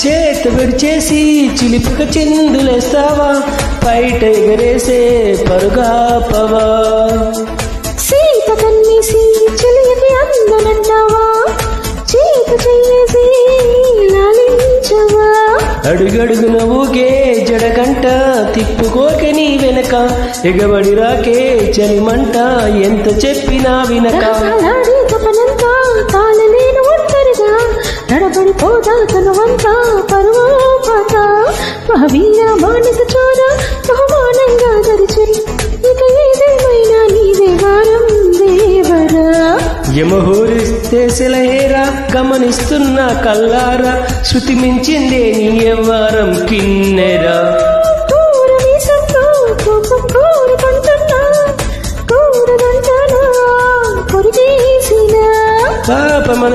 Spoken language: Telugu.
చేత విడిచేసి చిలిపిక చిందులేస్తావా బయట ఎగరేసే పరుగాపవా సీత కన్నేసి చెలియకి అందనంటావా చేత చెయ్యేసి లాలించవా అడుగడుగున ఊగే జడగంట తిప్పుకోక నీ వెనక ఎగబడి రాకే చలిమంట ఎంత చెప్పినా వినక తపనంతా తాళలేను ఒంటరిగా నడబడిపోదా తనువంతా పరువో పాత మహవీర మానస చోర బహుమానంగా దరిచేయి ఇక ఏదేమైనా నీవే వారం దేవరా యమహోరిస్తే సెలహేరా గమనిస్తున్న కల్లారా శృతి మించిందే నీ యవ్వారం కిన్నెరా పాప మన